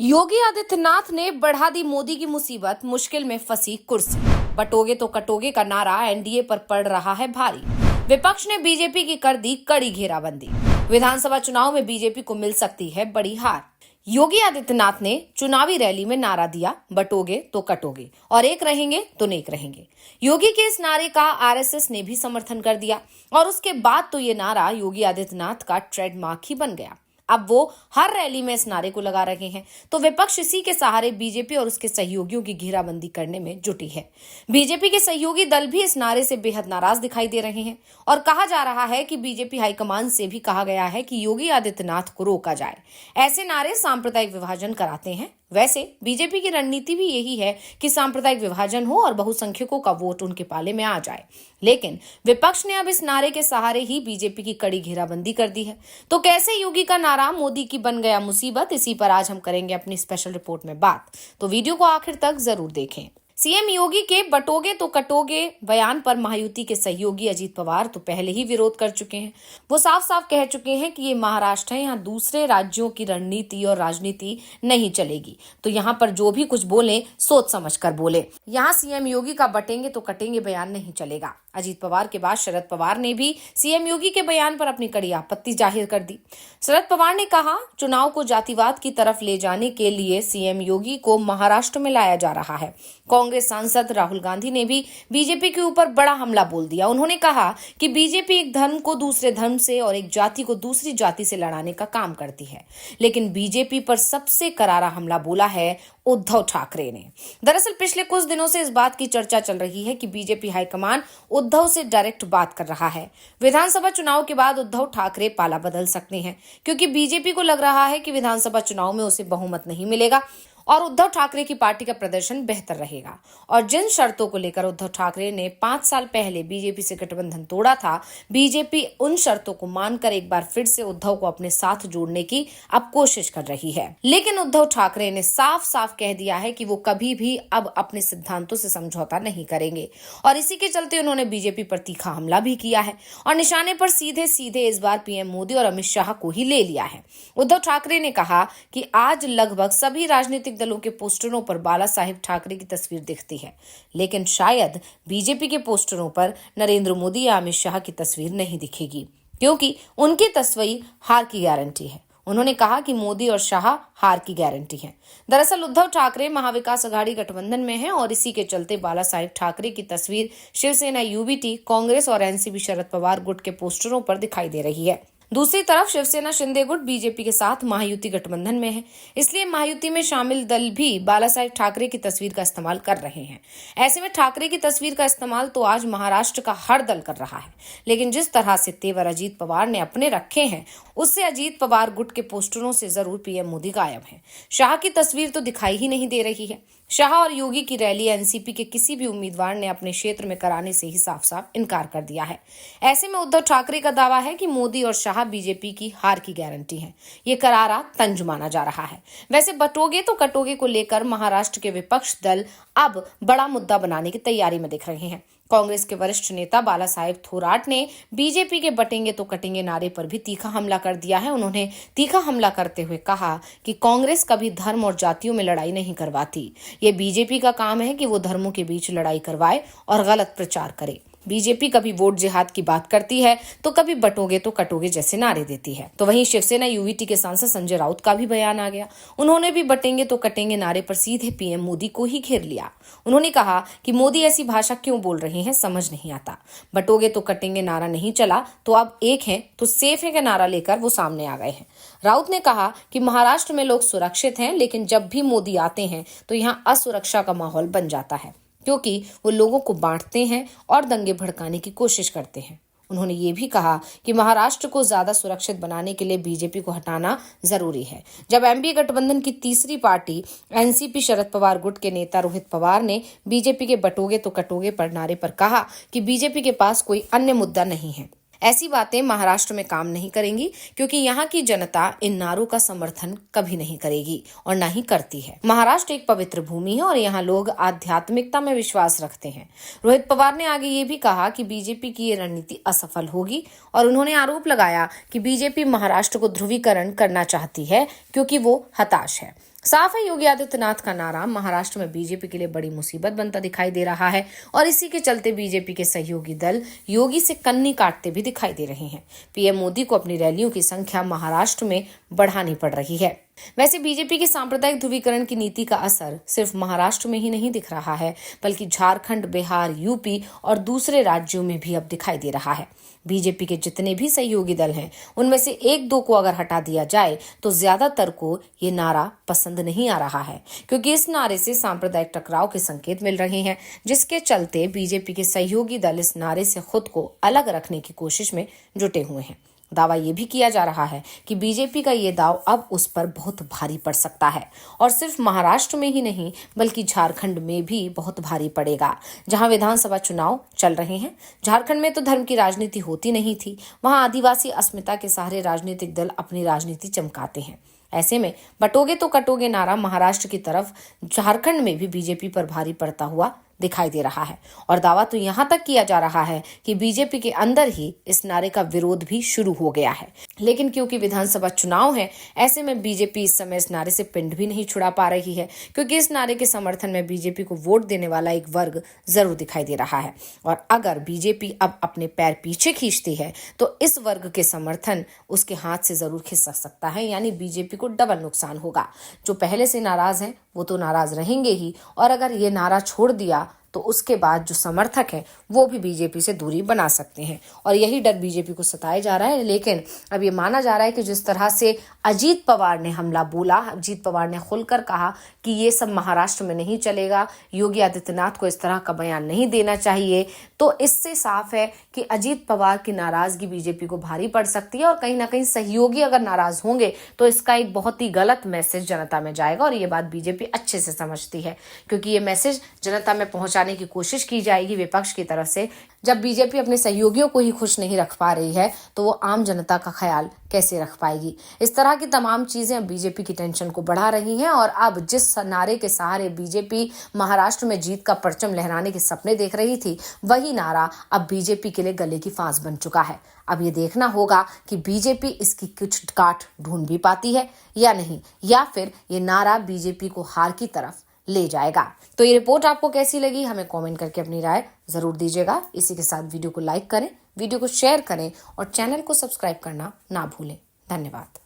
योगी आदित्यनाथ ने बढ़ा दी मोदी की मुसीबत, मुश्किल में फंसी कुर्सी। बटोगे तो कटोगे का नारा एनडीए पर पड़ रहा है भारी। विपक्ष ने बीजेपी की कर दी कड़ी घेराबंदी। विधानसभा चुनाव में बीजेपी को मिल सकती है बड़ी हार। योगी आदित्यनाथ ने चुनावी रैली में नारा दिया, बटोगे तो कटोगे और एक रहेंगे तो नेक रहेंगे। योगी के इस नारे का आरएसएस ने भी समर्थन कर दिया और उसके बाद तो ये नारा योगी आदित्यनाथ का ट्रेडमार्क ही बन गया। अब वो हर रैली में इस नारे को लगा रहे हैं, तो विपक्ष इसी के सहारे बीजेपी और उसके सहयोगियों की घेराबंदी करने में जुटी है। बीजेपी के सहयोगी दल भी इस नारे से बेहद नाराज दिखाई दे रहे हैं और कहा जा रहा है कि बीजेपी हाईकमान से भी कहा गया है कि योगी आदित्यनाथ को रोका जाए। ऐसे नारे सांप्रदायिक विभाजन कराते हैं। वैसे बीजेपी की रणनीति भी यही है कि सांप्रदायिक विभाजन हो और बहुसंख्यकों का वोट उनके पाले में आ जाए। लेकिन विपक्ष ने अब इस नारे के सहारे ही बीजेपी की कड़ी घेराबंदी कर दी है। तो कैसे योगी का नारा मोदी की बन गया मुसीबत, इसी पर आज हम करेंगे अपनी स्पेशल रिपोर्ट में बात। तो वीडियो को आखिर तक जरूर देखें। सीएम योगी के बटोगे तो कटोगे बयान पर महायुति के सहयोगी अजीत पवार तो पहले ही विरोध कर चुके हैं। वो साफ साफ कह चुके हैं कि ये महाराष्ट्र है, यहाँ दूसरे राज्यों की रणनीति और राजनीति नहीं चलेगी, तो यहाँ पर जो भी कुछ बोले सोच समझ कर बोले। यहाँ सीएम योगी का बटेंगे तो कटेंगे बयान नहीं चलेगा। अजीत पवार के बाद शरद पवार ने भी सीएम योगी के बयान पर अपनी कड़ी आपत्ति जाहिर कर दी। शरद पवार ने कहा, चुनाव को जातिवाद की तरफ ले जाने के लिए सीएम योगी को महाराष्ट्र में लाया जा रहा है। कांग्रेस सांसद राहुल गांधी ने भी बीजेपी के ऊपर बड़ा हमला बोल दिया। उन्होंने कहा कि बीजेपी एक धर्म को दूसरे धर्म से और एक जाति को दूसरी जाति से लड़ाने का काम करती है, लेकिन बीजेपी पर सबसे करारा हमला बोला है उद्धव ठाकरे ने। दरअसल पिछले कुछ दिनों से इस बात की चर्चा चल रही है कि बीजेपी हाईकमान उद्धव से डायरेक्ट बात कर रहा है। विधानसभा चुनाव के बाद उद्धव ठाकरे पाला बदल सकते हैं, क्योंकि बीजेपी को लग रहा है कि विधानसभा चुनाव में उसे बहुमत नहीं मिलेगा और उद्धव ठाकरे की पार्टी का प्रदर्शन बेहतर रहेगा। और जिन शर्तों को लेकर उद्धव ठाकरे ने 5 साल पहले बीजेपी से गठबंधन तोड़ा था, बीजेपी उन शर्तों को मानकर एक बार फिर से उद्धव को अपने साथ जोड़ने की अब कोशिश कर रही है। लेकिन उद्धव ठाकरे ने साफ साफ कह दिया है कि वो कभी भी अब अपने सिद्धांतों से समझौता नहीं करेंगे और इसी के चलते उन्होंने बीजेपी पर तीखा हमला भी किया है और निशाने पर सीधे सीधे इस बार पीएम मोदी और अमित शाह को ही ले लिया है। उद्धव ठाकरे ने कहा कि आज लगभग सभी राजनीतिक दलों के पोस्टरों पर बाला साहेब ठाकरे की तस्वीर दिखती है, लेकिन शायद बीजेपी के पोस्टरों पर नरेंद्र मोदी या अमित शाह की तस्वीर नहीं दिखेगी, क्योंकि उनकी तस्वीर हार की गारंटी है। उन्होंने कहा कि मोदी और शाह हार की गारंटी है। दरअसल उद्धव ठाकरे महाविकास अघाड़ी गठबंधन में हैं और इसी के चलते बाला साहेब ठाकरे की तस्वीर शिवसेना यूबीटी, कांग्रेस और एनसीपी शरद पवार गुट के पोस्टरों पर दिखाई दे रही है। दूसरी तरफ शिवसेना शिंदे गुट बीजेपी के साथ महायुति गठबंधन में है, इसलिए महायुति में शामिल दल भी बाला साहेब ठाकरे की तस्वीर का इस्तेमाल कर रहे हैं। ऐसे में ठाकरे की तस्वीर का इस्तेमाल तो आज महाराष्ट्र का हर दल कर रहा है, लेकिन जिस तरह से तेवर अजीत पवार ने अपने रखे हैं, उससे अजीत पवार गुट के पोस्टरों से जरूर पीएम मोदी गायब है। शाह की तस्वीर तो दिखाई ही नहीं दे रही है। शाह और योगी की रैली एनसीपी के किसी भी उम्मीदवार ने अपने क्षेत्र में कराने से ही साफ साफ इनकार कर दिया है। ऐसे में उद्धव ठाकरे का दावा है कि मोदी और शाह बीजेपी की हार की गारंटी है। ये करारा तंज माना जा रहा है। वैसे बटोगे तो कटोगे को लेकर महाराष्ट्र के विपक्ष दल अब बड़ा मुद्दा बनाने की तैयारी में दिख रहे हैं। कांग्रेस के वरिष्ठ नेता बाला साहेब थोराट ने बीजेपी के बटेंगे तो कटेंगे नारे पर भी तीखा हमला कर दिया है। उन्होंने तीखा हमला करते हुए कहा कि कांग्रेस कभी धर्म और जातियों में लड़ाई नहीं करवाती। ये बीजेपी का काम है कि वो धर्मों के बीच लड़ाई करवाए और गलत प्रचार करे। बीजेपी कभी वोट जिहाद की बात करती है तो कभी बटोगे तो कटोगे जैसे नारे देती है। तो वहीं शिवसेना यूवीटी के सांसद संजय राउत का भी बयान आ गया। उन्होंने भी बटेंगे तो कटेंगे नारे पर सीधे पीएम मोदी को ही घेर लिया। उन्होंने कहा कि मोदी ऐसी भाषा क्यों बोल रहे हैं, समझ नहीं आता। बटोगे तो कटेंगे नारा नहीं चला तो अब एक है तो सेफ है का नारा लेकर वो सामने आ गए हैं। राउत ने कहा कि महाराष्ट्र में लोग सुरक्षित हैं, लेकिन जब भी मोदी आते हैं तो यहाँ असुरक्षा का माहौल बन जाता है, क्योंकि वो लोगों को बांटते हैं और दंगे भड़काने की कोशिश करते हैं। उन्होंने ये भी कहा कि महाराष्ट्र को ज्यादा सुरक्षित बनाने के लिए बीजेपी को हटाना जरूरी है। जब एनडीए गठबंधन की तीसरी पार्टी एनसीपी शरद पवार गुट के नेता रोहित पवार ने बीजेपी के बटोगे तो कटोगे पर नारे पर कहा कि बीजेपी के पास कोई अन्य मुद्दा नहीं है, ऐसी बातें महाराष्ट्र में काम नहीं करेंगी, क्योंकि यहाँ की जनता इन नारों का समर्थन कभी नहीं करेगी और ना ही करती है। महाराष्ट्र एक पवित्र भूमि है और यहाँ लोग आध्यात्मिकता में विश्वास रखते हैं। रोहित पवार ने आगे ये भी कहा कि बीजेपी की ये रणनीति असफल होगी और उन्होंने आरोप लगाया कि बीजेपी महाराष्ट्र को ध्रुवीकरण करना चाहती है, क्योंकि वो हताश है। साफ है, योगी आदित्यनाथ का नारा महाराष्ट्र में बीजेपी के लिए बड़ी मुसीबत बनता दिखाई दे रहा है और इसी के चलते बीजेपी के सहयोगी दल योगी से कन्नी काटते भी दिखाई दे रहे हैं। पीएम मोदी को अपनी रैलियों की संख्या महाराष्ट्र में बढ़ानी पड़ रही है। वैसे बीजेपी की सांप्रदायिक ध्रुवीकरण की नीति का असर सिर्फ महाराष्ट्र में ही नहीं दिख रहा है, बल्कि झारखंड, बिहार, यूपी और दूसरे राज्यों में भी अब दिखाई दे रहा है। बीजेपी के जितने भी सहयोगी दल हैं, उनमें से एक दो को अगर हटा दिया जाए तो ज्यादातर को ये नारा पसंद नहीं आ रहा है, क्योंकि इस नारे से सांप्रदायिक टकराव के संकेत मिल रहे हैं, जिसके चलते बीजेपी के सहयोगी दल इस नारे से खुद को अलग रखने की कोशिश में जुटे हुए हैं। दावा ये भी किया जा रहा है कि बीजेपी का ये दाव अब उस पर बहुत भारी पड़ सकता है और सिर्फ महाराष्ट्र में ही नहीं बल्कि झारखंड में भी बहुत भारी पड़ेगा, जहां विधानसभा चुनाव चल रहे हैं। झारखंड में तो धर्म की राजनीति होती नहीं थी, वहां आदिवासी अस्मिता के सहारे राजनीतिक दल अपनी राजनीति चमकाते हैं। ऐसे में बटोगे तो कटोगे नारा महाराष्ट्र की तरफ झारखंड में भी बीजेपी पर भारी पड़ता हुआ दिखाई दे रहा है और दावा तो यहां तक किया जा रहा है कि बीजेपी के अंदर ही इस नारे का विरोध भी शुरू हो गया है। लेकिन क्योंकि विधानसभा चुनाव है, ऐसे में बीजेपी इस समय इस नारे से पिंड भी नहीं छुड़ा पा रही है, क्योंकि इस नारे के समर्थन में बीजेपी को वोट देने वाला एक वर्ग जरूर दिखाई दे रहा है और अगर बीजेपी अब अपने पैर पीछे खींचती है तो इस वर्ग के समर्थन उसके हाथ से जरूर खिसक सकता है, यानी बीजेपी को डबल नुकसान होगा। जो पहले से नाराज हैं वो तो नाराज रहेंगे ही, और अगर ये नारा छोड़ दिया तो उसके बाद जो समर्थक हैं वो भी बीजेपी से दूरी बना सकते हैं और यही डर बीजेपी को सताया जा रहा है। लेकिन अब ये माना जा रहा है कि जिस तरह से अजीत पवार ने हमला बोला, अजीत पवार ने खुलकर कहा कि ये सब महाराष्ट्र में नहीं चलेगा, योगी आदित्यनाथ को इस तरह का बयान नहीं देना चाहिए, तो इससे साफ है कि अजीत पवार की नाराजगी बीजेपी को भारी पड़ सकती है और कहीं ना कहीं सहयोगी अगर नाराज होंगे तो इसका एक बहुत ही गलत मैसेज जनता में जाएगा और ये बात बीजेपी अच्छे से समझती है, क्योंकि ये मैसेज जनता में पहुंचाने की कोशिश की जाएगी विपक्ष की तरफ से। जब बीजेपी अपने सहयोगियों को ही खुश नहीं रख पा रही है तो वो आम जनता का ख्याल कैसे रख पाएगी। इस तरह की तमाम चीजें अब बीजेपी की टेंशन को बढ़ा रही हैं और अब जिस नारे के सहारे बीजेपी महाराष्ट्र में जीत का परचम लहराने के सपने देख रही थी, वही नारा अब बीजेपी के लिए गले की फांस बन चुका है। अब ये देखना होगा कि बीजेपी इसकी कुछ काट ढूंढ भी पाती है या नहीं, या फिर ये नारा बीजेपी को हार की तरफ ले जाएगा। तो ये रिपोर्ट आपको कैसी लगी, हमें कमेंट करके अपनी राय जरूर दीजिएगा। इसी के साथ वीडियो को लाइक करें, वीडियो को शेयर करें और चैनल को सब्सक्राइब करना ना भूलें। धन्यवाद।